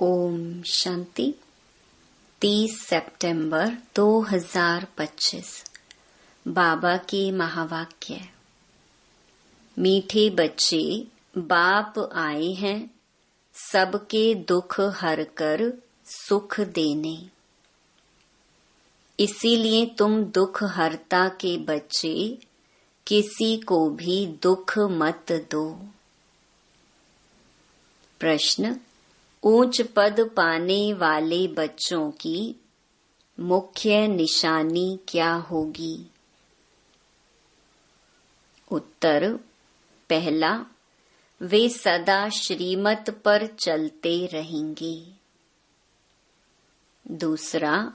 ओम शांति। 30 सितंबर 2025 बाबा के महावाक्य। मीठे बच्चे, बाप आए हैं सबके दुख हर कर सुख देने। इसीलिए तुम दुख हरता के बच्चे किसी को भी दुख मत दो। प्रश्न, ऊंच पद पाने वाले बच्चों की मुख्य निशानी क्या होगी? उत्तर, पहला, वे सदा श्रीमत पर चलते रहेंगे। दूसरा,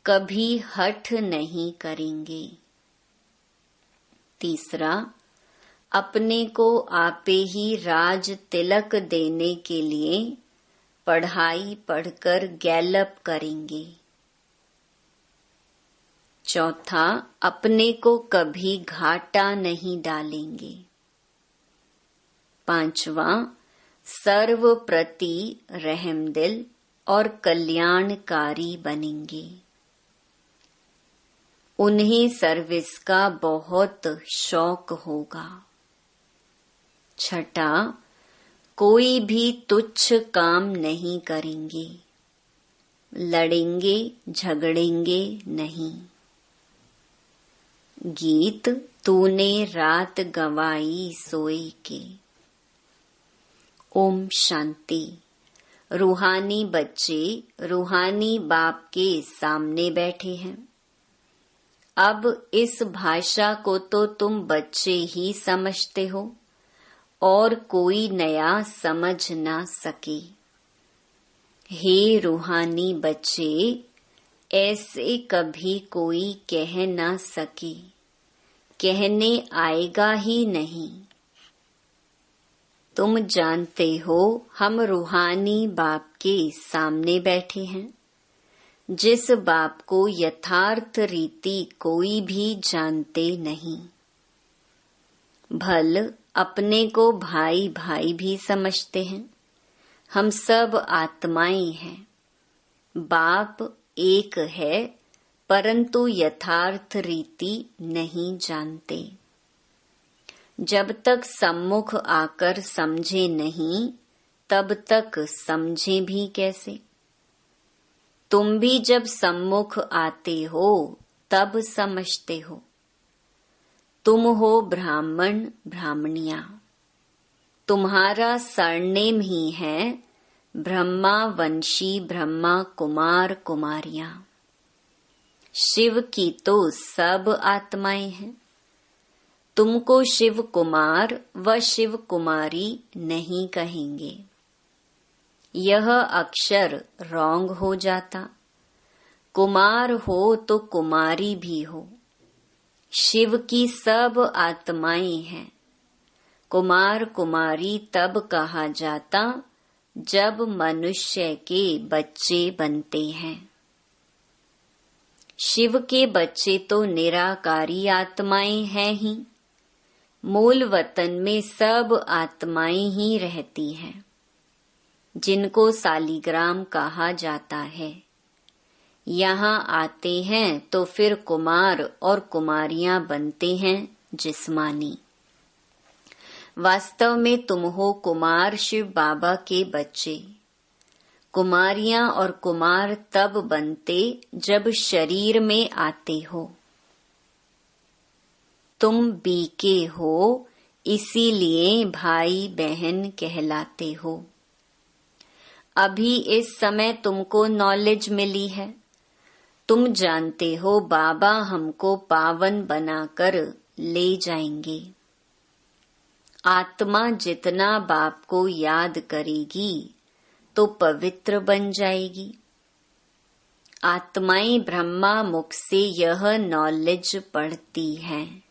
कभी हठ नहीं करेंगे। तीसरा, अपने को आपे ही राज तिलक देने के लिए पढ़ाई पढ़कर गैलप करेंगे। चौथा, अपने को कभी घाटा नहीं डालेंगे। पांचवा, सर्व प्रति रहमदिल और कल्याणकारी बनेंगे। उन्हें सर्विस का बहुत शौक होगा। छठा, कोई भी तुच्छ काम नहीं करेंगे, लड़ेंगे झगड़ेंगे नहीं। गीत, तूने रात गंवाई सोए के। ओम शांति। रूहानी बच्चे रूहानी बाप के सामने बैठे हैं। अब इस भाषा को तो तुम बच्चे ही समझते हो और कोई नया समझ ना सके। हे रूहानी बच्चे, ऐसे कभी कोई कह ना सके, कहने आएगा ही नहीं। तुम जानते हो हम रूहानी बाप के सामने बैठे हैं। जिस बाप को यथार्थ रीति कोई भी जानते नहीं। भल अपने को भाई भाई भी समझते हैं। हम सब आत्माएं हैं। बाप एक है परंतु यथार्थ रीति नहीं जानते। जब तक सम्मुख आकर समझे नहीं तब तक समझे भी कैसे? तुम भी जब सम्मुख आते हो तब समझते हो। तुम हो ब्राह्मण ब्राह्मणियां। तुम्हारा सरनेम ही है ब्रह्मा वंशी ब्रह्मा कुमार कुमारियां। शिव की तो सब आत्माएं हैं। तुमको शिव कुमार व शिव कुमारी नहीं कहेंगे। यह अक्षर रॉन्ग हो जाता। कुमार हो तो कुमारी भी हो। शिव की सब आत्माएं हैं। कुमार कुमारी तब कहा जाता जब मनुष्य के बच्चे बनते हैं। शिव के बच्चे तो निराकारी आत्माएं हैं ही। मूल वतन में सब आत्माएं ही रहती हैं, जिनको सालीग्राम कहा जाता है। यहाँ आते हैं तो फिर कुमार और कुमारियां बनते हैं जिस्मानी। वास्तव में तुम हो कुमार शिव बाबा के बच्चे। कुमारियां और कुमार तब बनते जब शरीर में आते हो। तुम बीके हो इसीलिए भाई बहन कहलाते हो। अभी इस समय तुमको नॉलेज मिली है। तुम जानते हो बाबा हमको पावन बनाकर ले जाएंगे। आत्मा जितना बाप को याद करेगी तो पवित्र बन जाएगी। आत्माएं ब्रह्मा मुख से यह नॉलेज पढ़ती हैं।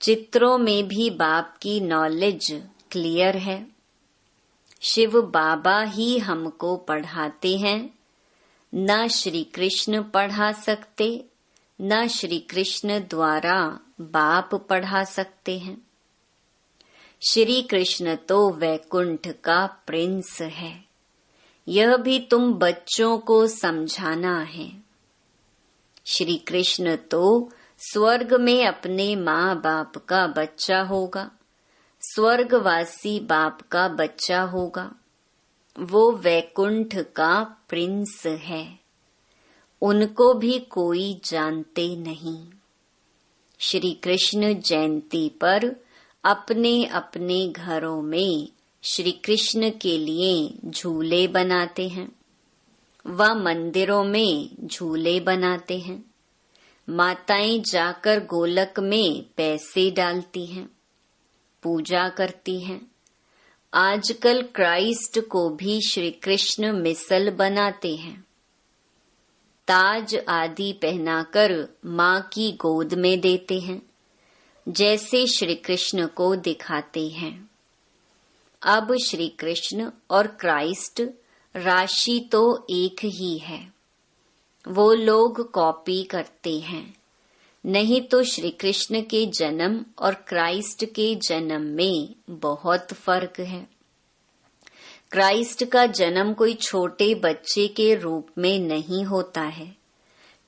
चित्रों में भी बाप की नॉलेज क्लियर है। शिव बाबा ही हमको पढ़ाते हैं। न श्री कृष्ण पढ़ा सकते, न श्री कृष्ण द्वारा बाप पढ़ा सकते हैं। श्री कृष्ण तो वैकुंठ का प्रिंस है। यह भी तुम बच्चों को समझाना है। श्री कृष्ण तो स्वर्ग में अपने माँ बाप का बच्चा होगा, स्वर्गवासी बाप का बच्चा होगा। वो वैकुंठ का प्रिंस है, उनको भी कोई जानते नहीं। श्री कृष्ण जयंती पर अपने अपने घरों में श्री कृष्ण के लिए झूले बनाते हैं, व मंदिरों में झूले बनाते हैं। माताएं जाकर गोलक में पैसे डालती हैं, पूजा करती हैं। आजकल क्राइस्ट को भी श्री कृष्ण मिसल बनाते हैं, ताज आदि पहनाकर माँ की गोद में देते हैं, जैसे श्री कृष्ण को दिखाते हैं। अब श्री कृष्ण और क्राइस्ट राशि तो एक ही है, वो लोग कॉपी करते हैं। नहीं तो श्री कृष्ण के जन्म और क्राइस्ट के जन्म में बहुत फर्क है। क्राइस्ट का जन्म कोई छोटे बच्चे के रूप में नहीं होता है।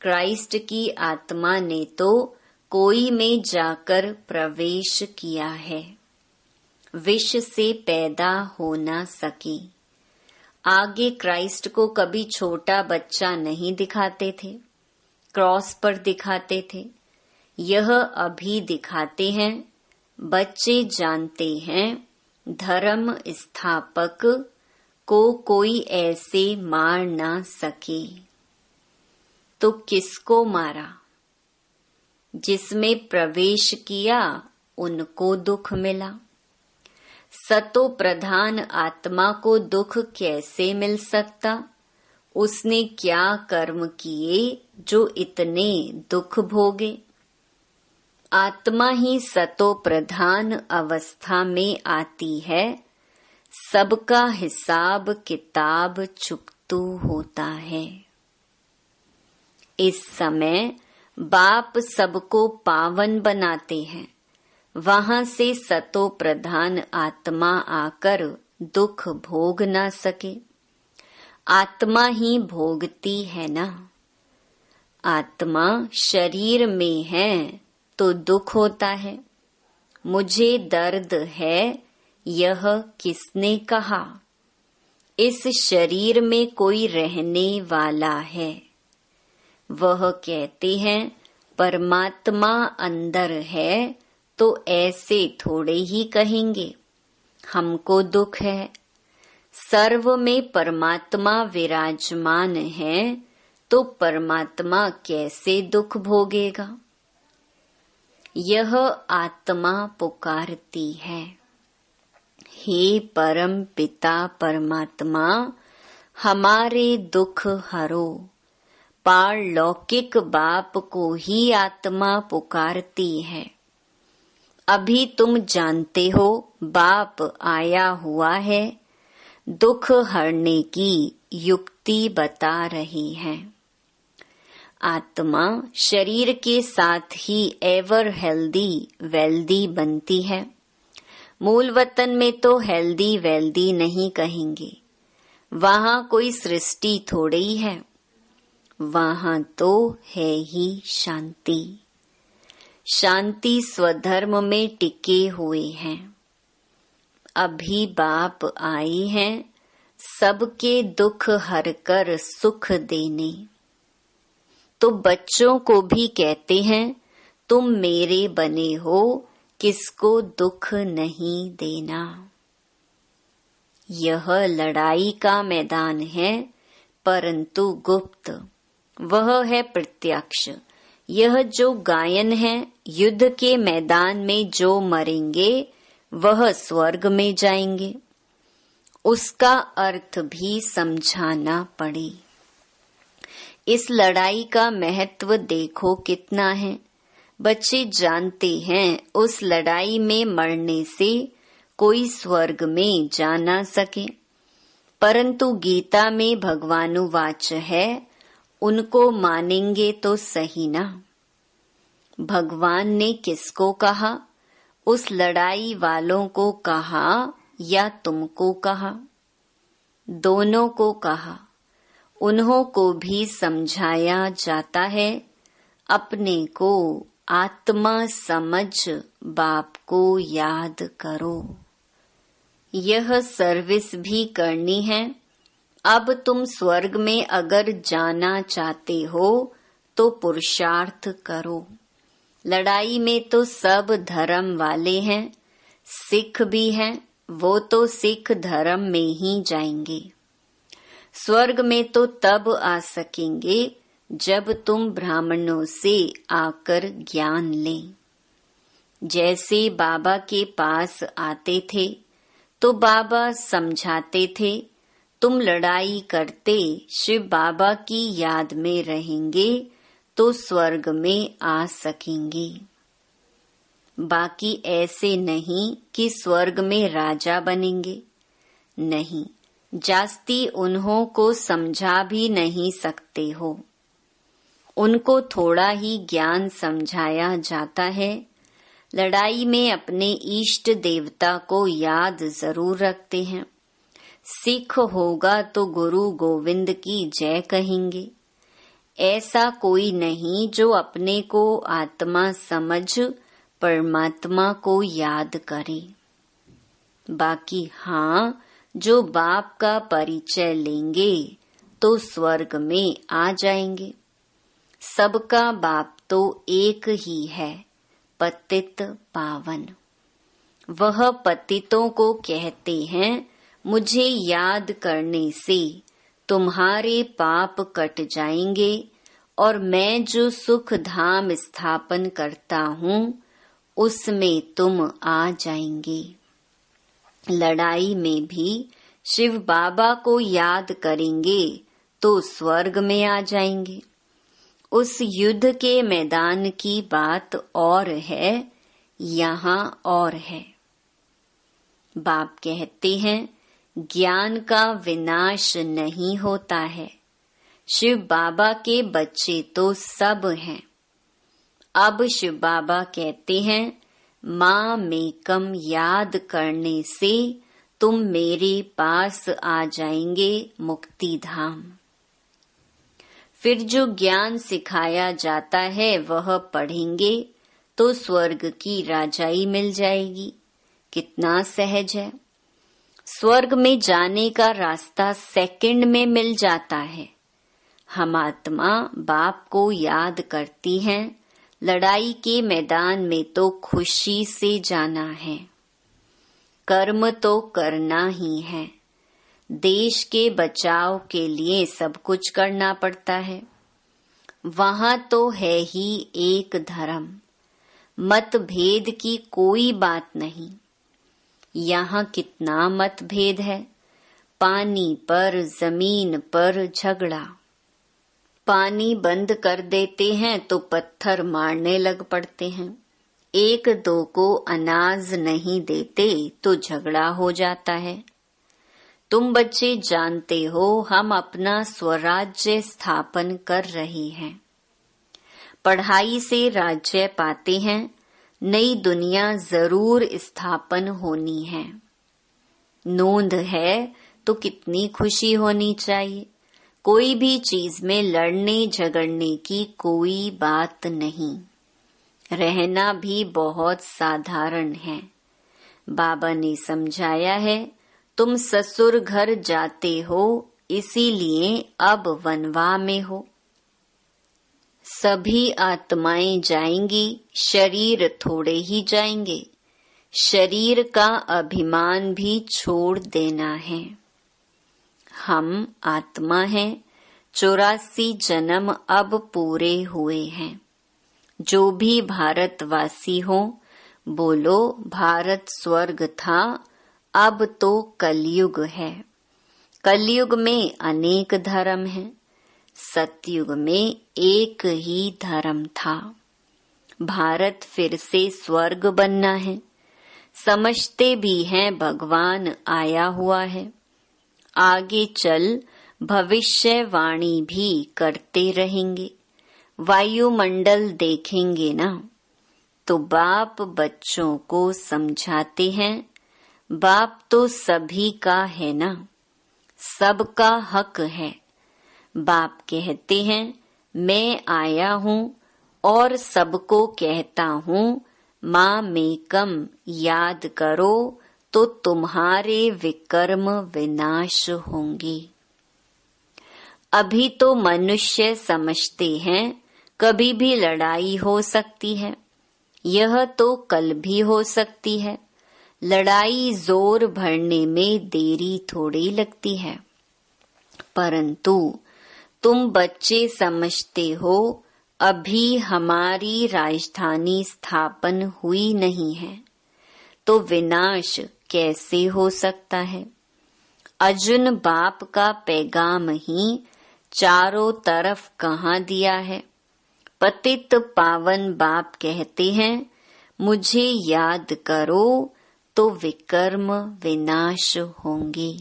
क्राइस्ट की आत्मा ने तो कोई में जाकर प्रवेश किया है, विष से पैदा हो ना सके। आगे क्राइस्ट को कभी छोटा बच्चा नहीं दिखाते थे, क्रॉस पर दिखाते थे। यह अभी दिखाते हैं। बच्चे जानते हैं धर्म स्थापक को कोई ऐसे मार ना सके। तो किसको मारा? जिसमें प्रवेश किया उनको दुख मिला। सतो प्रधान आत्मा को दुख कैसे मिल सकता? उसने क्या कर्म किए जो इतने दुख भोगे? आत्मा ही सतो प्रधान अवस्था में आती है, सबका हिसाब किताब चुकतू होता है। इस समय बाप सबको पावन बनाते हैं, वहां से सतो प्रधान आत्मा आकर दुख भोग ना सके। आत्मा ही भोगती है ना। आत्मा शरीर में है तो दुख होता है। मुझे दर्द है, यह किसने कहा? इस शरीर में कोई रहने वाला है। वह कहते हैं परमात्मा अंदर है, तो ऐसे थोड़े ही कहेंगे हमको दुख है। सर्व में परमात्मा विराजमान है, तो परमात्मा कैसे दुख भोगेगा? यह आत्मा पुकारती है, हे परम पिता परमात्मा, हमारे दुख हरो। पारलौकिक बाप को ही आत्मा पुकारती है। अभी तुम जानते हो बाप आया हुआ है, दुख हरने की युक्ति बता रही है। आत्मा शरीर के साथ ही एवर हेल्दी वेल्दी बनती है। मूल वतन में तो हेल्दी वेल्दी नहीं कहेंगे, वहां कोई सृष्टि थोड़ी ही है, वहां तो है ही शांति। शांति स्वधर्म में टिके हुए हैं। अभी बाप आए हैं सबके दुख हरकर सुख देने। तो बच्चों को भी कहते हैं तुम मेरे बने हो, किसको दुख नहीं देना। यह लड़ाई का मैदान है, परंतु गुप्त। वह है प्रत्यक्ष। यह जो गायन है, युद्ध के मैदान में जो मरेंगे वह स्वर्ग में जाएंगे। उसका अर्थ भी समझाना पड़े। इस लड़ाई का महत्व देखो कितना है। बच्चे जानते हैं उस लड़ाई में मरने से कोई स्वर्ग में जा ना सके, परंतु गीता में भगवानुवाच है, उनको मानेंगे तो सही ना। भगवान ने किसको कहा? उस लड़ाई वालों को कहा या तुमको कहा? दोनों को कहा, उन्हों को भी समझाया जाता है, अपने को आत्मा समझ बाप को याद करो। यह सर्विस भी करनी है। अब तुम स्वर्ग में अगर जाना चाहते हो तो पुरुषार्थ करो। लड़ाई में तो सब धर्म वाले हैं, सिख भी हैं, वो तो सिख धर्म में ही जाएंगे। स्वर्ग में तो तब आ सकेंगे जब तुम ब्राह्मणों से आकर ज्ञान लें। जैसे बाबा के पास आते थे तो बाबा समझाते थे, तुम लड़ाई करते शिव बाबा की याद में रहेंगे तो स्वर्ग में आ सकेंगे। बाकी ऐसे नहीं कि स्वर्ग में राजा बनेंगे। नहीं, जास्ती उन्हों को समझा भी नहीं सकते हो। उनको थोड़ा ही ज्ञान समझाया जाता है। लड़ाई में अपने इष्ट देवता को याद जरूर रखते हैं। सिख होगा तो गुरु गोविंद की जय कहेंगे। ऐसा कोई नहीं जो अपने को आत्मा समझ परमात्मा को याद करे। बाकी हाँ, जो बाप का परिचय लेंगे तो स्वर्ग में आ जाएंगे। सबका बाप तो एक ही है, पतित पावन। वह पतितों को कहते हैं, मुझे याद करने से तुम्हारे पाप कट जाएंगे और मैं जो सुख धाम स्थापन करता हूँ उसमें तुम आ जाएंगे। लड़ाई में भी शिव बाबा को याद करेंगे तो स्वर्ग में आ जाएंगे। उस युद्ध के मैदान की बात और है, यहाँ और है। बाप कहते हैं, ज्ञान का विनाश नहीं होता है। शिव बाबा के बच्चे तो सब हैं। अब शिव बाबा कहते हैं, माँ मेकम याद करने से तुम मेरे पास आ जाएंगे मुक्ति धाम। फिर जो ज्ञान सिखाया जाता है वह पढ़ेंगे तो स्वर्ग की राजाई मिल जाएगी। कितना सहज है। स्वर्ग में जाने का रास्ता सेकंड में मिल जाता है। हम आत्मा बाप को याद करती हैं। लड़ाई के मैदान में तो खुशी से जाना है। कर्म तो करना ही है। देश के बचाव के लिए सब कुछ करना पड़ता है। वहाँ तो है ही एक धर्म, मतभेद की कोई बात नहीं। यहाँ कितना मतभेद है। पानी पर, जमीन पर झगड़ा। पानी बंद कर देते हैं तो पत्थर मारने लग पड़ते हैं। एक दो को अनाज नहीं देते तो झगड़ा हो जाता है। तुम बच्चे जानते हो हम अपना स्वराज्य स्थापन कर रहे हैं। पढ़ाई से राज्य पाते हैं। नई दुनिया जरूर स्थापन होनी है। नोंद है तो कितनी खुशी होनी चाहिए। कोई भी चीज में लड़ने झगड़ने की कोई बात नहीं। रहना भी बहुत साधारण है। बाबा ने समझाया है, तुम ससुर घर जाते हो इसीलिए अब वनवा में हो। सभी आत्माएं जाएंगी, शरीर थोड़े ही जाएंगे। शरीर का अभिमान भी छोड़ देना है। हम आत्मा हैं। 84 जन्म अब पूरे हुए हैं। जो भी भारतवासी हो, बोलो भारत स्वर्ग था, अब तो कलयुग है। कलयुग में अनेक धर्म हैं। सतयुग में एक ही धर्म था। भारत फिर से स्वर्ग बनना है। समझते भी हैं भगवान आया हुआ है। आगे चल भविष्यवाणी भी करते रहेंगे। वायुमंडल देखेंगे ना, तो बाप बच्चों को समझाते हैं, बाप तो सभी का है ना। सबका हक है। बाप कहते हैं मैं आया हूँ और सबको कहता हूँ माँ मेकम याद करो तो तुम्हारे विकर्म विनाश होंगे। अभी तो मनुष्य समझते हैं कभी भी लड़ाई हो सकती है, यह तो कल भी हो सकती है। लड़ाई जोर भरने में देरी थोड़ी लगती है, परंतु तुम बच्चे समझते हो अभी हमारी राजधानी स्थापन हुई नहीं है, तो विनाश कैसे हो सकता है। अर्जुन बाप का पैगाम ही चारों तरफ कहाँ दिया है। पतित पावन बाप कहते हैं मुझे याद करो तो विकर्म विनाश होंगे।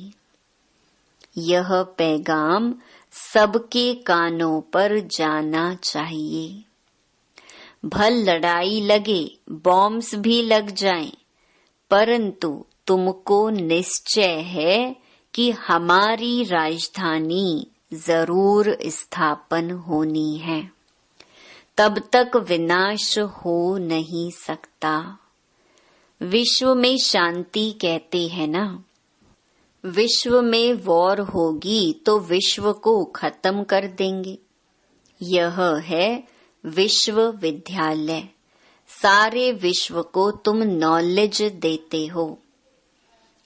यह पैगाम सबके कानों पर जाना चाहिए। भल लड़ाई लगे, बॉम्ब्स भी लग जाएं, परंतु तुमको निश्चय है कि हमारी राजधानी जरूर स्थापन होनी है, तब तक विनाश हो नहीं सकता। विश्व में शांति कहते हैं ना, विश्व में वॉर होगी तो विश्व को खत्म कर देंगे। यह है विश्वविद्यालय, सारे विश्व को तुम नॉलेज देते हो।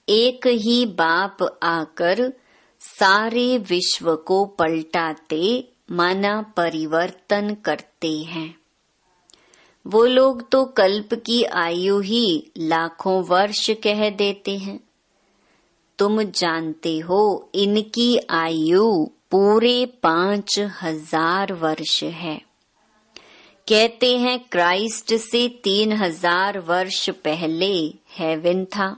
एक ही बाप आकर सारे विश्व को पलटाते माना परिवर्तन करते हैं। वो लोग तो कल्प की आयु ही लाखों वर्ष कह देते हैं। तुम जानते हो इनकी आयु पूरे 5000 वर्ष है। कहते हैं क्राइस्ट से 3000 वर्ष पहले हेवन था।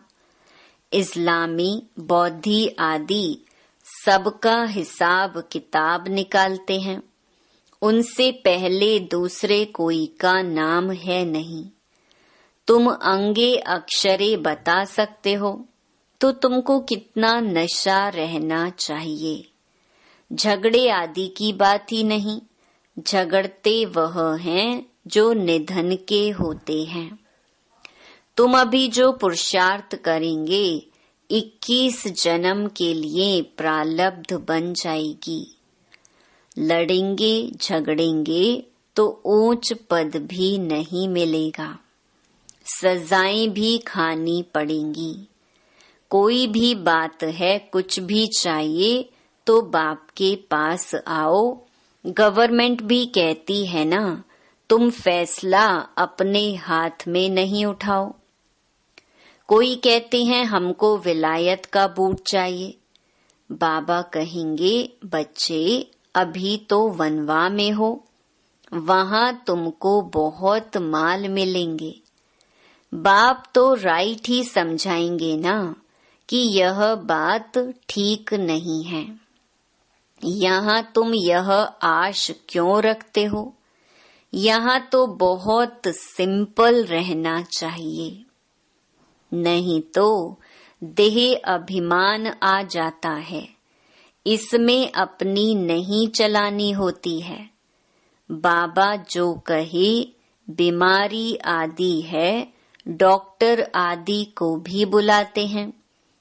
इस्लामी, बौद्धि आदि सबका हिसाब किताब निकालते हैं, उनसे पहले दूसरे कोई का नाम है नहीं। तुम अंगे अक्षरे बता सकते हो, तो तुमको कितना नशा रहना चाहिए। झगड़े आदि की बात ही नहीं, झगड़ते वह हैं जो निधन के होते हैं। तुम अभी जो पुरुषार्थ करेंगे 21 जन्म के लिए प्रारब्ध बन जाएगी। लड़ेंगे झगड़ेंगे तो ऊंच पद भी नहीं मिलेगा, सजाएं भी खानी पड़ेंगी। कोई भी बात है, कुछ भी चाहिए तो बाप के पास आओ। गवर्नमेंट भी कहती है ना, तुम फैसला अपने हाथ में नहीं उठाओ। कोई कहते हैं हमको विलायत का बूट चाहिए। बाबा कहेंगे बच्चे अभी तो वनवा में हो, वहां तुमको बहुत माल मिलेंगे। बाप तो राइट ही समझाएंगे ना कि यह बात ठीक नहीं है। यहाँ तुम यह आश क्यों रखते हो। यहाँ तो बहुत सिंपल रहना चाहिए, नहीं तो देह अभिमान आ जाता है, इसमें अपनी नहीं चलानी होती है। बाबा जो कहे बीमारी आदि है, डॉक्टर आदि को भी बुलाते हैं।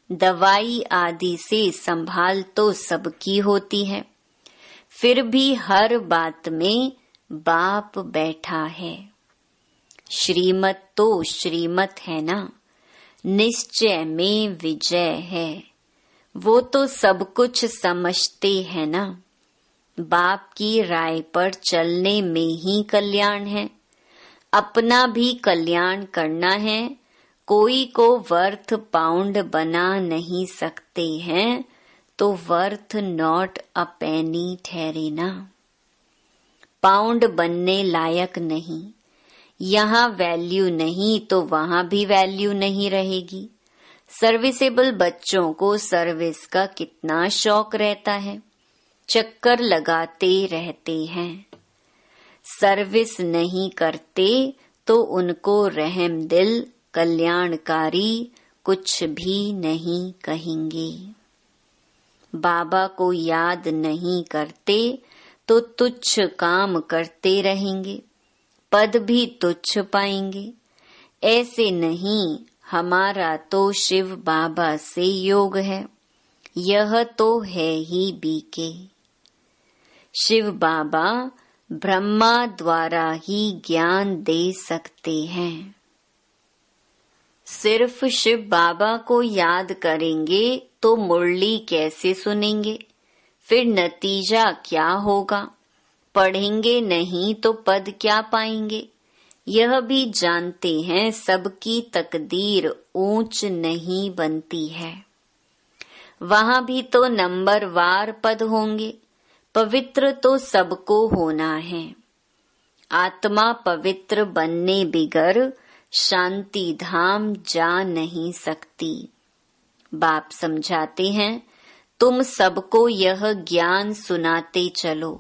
दवाई आदि से संभाल तो सबकी होती है, फिर भी हर बात में बाप बैठा है। श्रीमत तो श्रीमत है ना, निश्चय में विजय है। वो तो सब कुछ समझते हैं ना। बाप की राय पर चलने में ही कल्याण है, अपना भी कल्याण करना है। कोई को वर्थ पाउंड बना नहीं सकते हैं, तो वर्थ नॉट अ पेनी ठहरे ना। पाउंड बनने लायक नहीं, यहाँ वैल्यू नहीं तो वहाँ भी वैल्यू नहीं रहेगी। सर्विसेबल बच्चों को सर्विस का कितना शौक रहता है, चक्कर लगाते रहते हैं। सर्विस नहीं करते तो उनको रहम दिल, कल्याणकारी कुछ भी नहीं कहेंगे। बाबा को याद नहीं करते तो तुच्छ काम करते रहेंगे, पद भी तुच्छ पाएंगे। ऐसे नहीं, हमारा तो शिव बाबा से योग है, यह तो है ही बीके। शिव बाबा ब्रह्मा द्वारा ही ज्ञान दे सकते हैं। सिर्फ शिव बाबा को याद करेंगे तो मुरली कैसे सुनेंगे? फिर नतीजा क्या होगा? पढ़ेंगे नहीं तो पद क्या पाएंगे? यह भी जानते हैं सबकी तकदीर ऊंच नहीं बनती है। वहां भी तो नंबरवार पद होंगे। पवित्र तो सबको होना है। आत्मा पवित्र बनने बिगर शांति धाम जा नहीं सकती। बाप समझाते हैं, तुम सबको यह ज्ञान सुनाते चलो।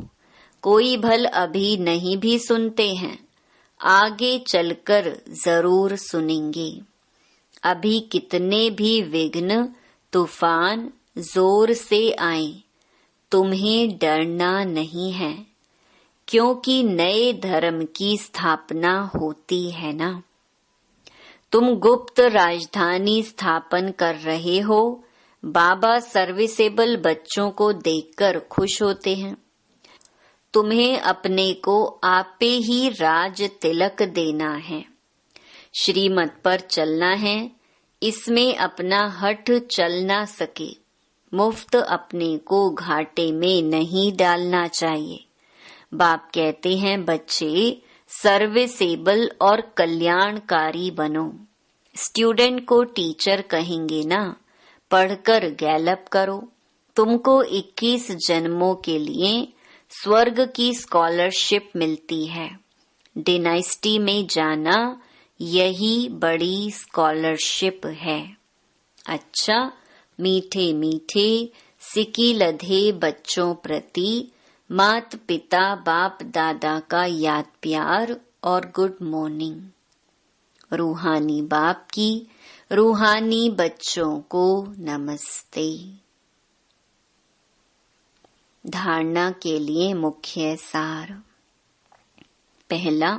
कोई भल अभी नहीं भी सुनते हैं, आगे चलकर जरूर सुनेंगे। अभी कितने भी विघ्न तूफान जोर से आए, तुम्हें डरना नहीं है, क्योंकि नए धर्म की स्थापना होती है ना। तुम गुप्त राजधानी स्थापन कर रहे हो। बाबा सर्विसेबल बच्चों को देखकर खुश होते हैं। तुम्हें अपने को आपे ही राज तिलक देना है, श्रीमत पर चलना है। इसमें अपना हठ चल ना सके। मुफ्त अपने को घाटे में नहीं डालना चाहिए। बाप कहते हैं, बच्चे सर्विसेबल और कल्याणकारी बनो। स्टूडेंट को टीचर कहेंगे ना, पढ़कर गैलप करो। तुमको 21 जन्मों के लिए स्वर्ग की स्कॉलरशिप मिलती है। डिनाइस्टी में जाना यही बड़ी स्कॉलरशिप है। अच्छा, मीठे मीठे सिकी लधे बच्चों प्रति मात पिता बाप दादा का याद प्यार और गुड मॉर्निंग। रूहानी बाप की रूहानी बच्चों को नमस्ते। धारणा के लिए मुख्य सार। पहला,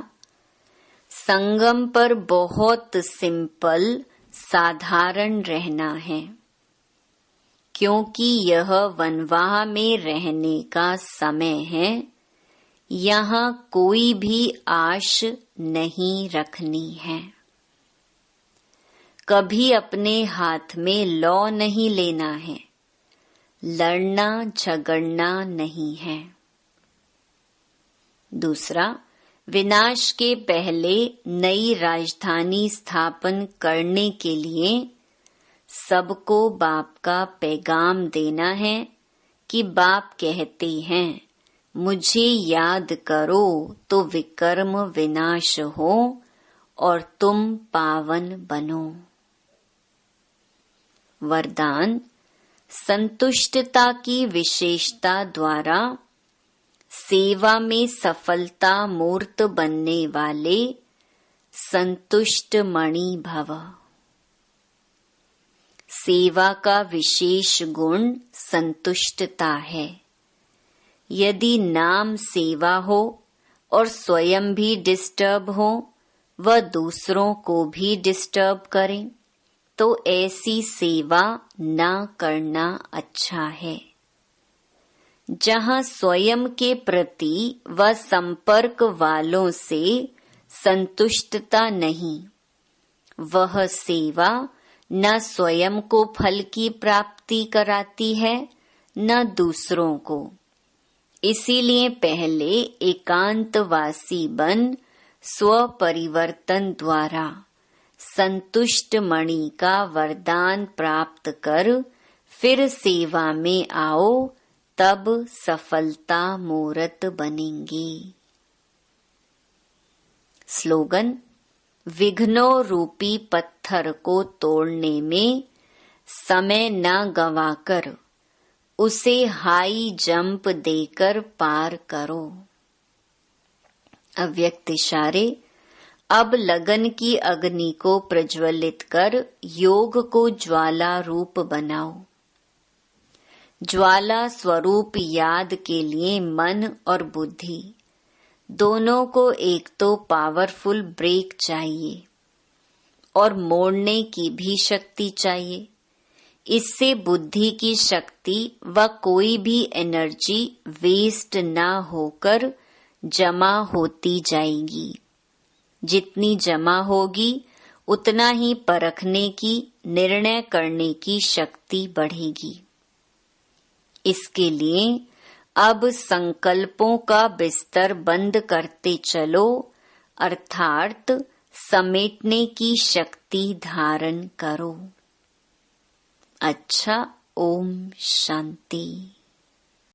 संगम पर बहुत सिंपल साधारण रहना है, क्योंकि यह वनवाह में रहने का समय है। यहाँ कोई भी आश नहीं रखनी है। कभी अपने हाथ में लौ नहीं लेना है। लड़ना झगड़ना नहीं है। दूसरा, विनाश के पहले नई राजधानी स्थापन करने के लिए सबको बाप का पैगाम देना है कि बाप कहते हैं, मुझे याद करो तो विकर्म विनाश हो और तुम पावन बनो। वरदान, संतुष्टता की विशेषता द्वारा सेवा में सफलता मूर्त बनने वाले संतुष्ट मणि भव। सेवा का विशेष गुण संतुष्टता है। यदि नाम सेवा हो और स्वयं भी डिस्टर्ब हो व दूसरों को भी डिस्टर्ब करें, तो ऐसी सेवा न करना अच्छा है। जहाँ स्वयं के प्रति व संपर्क वालों से संतुष्टता नहीं, वह सेवा न स्वयं को फल की प्राप्ति कराती है न दूसरों को। इसीलिए पहले एकांतवासी बन स्व परिवर्तन द्वारा संतुष्ट मणि का वरदान प्राप्त कर फिर सेवा में आओ, तब सफलता मूर्त बनेंगी। स्लोगन, विघ्नों रूपी पत्थर को तोड़ने में समय न गंवाकर उसे हाई जंप देकर पार करो। अव्यक्त इशारे, अब लगन की अग्नि को प्रज्वलित कर योग को ज्वाला रूप बनाओ। ज्वाला स्वरूप याद के लिए मन और बुद्धि दोनों को एक तो पावरफुल ब्रेक चाहिए और मोड़ने की भी शक्ति चाहिए। इससे बुद्धि की शक्ति व कोई भी एनर्जी वेस्ट ना होकर जमा होती जाएगी। जितनी जमा होगी उतना ही परखने की, निर्णय करने की शक्ति बढ़ेगी। इसके लिए अब संकल्पों का बिस्तर बंद करते चलो, अर्थात समेटने की शक्ति धारण करो। अच्छा, ओम शांति।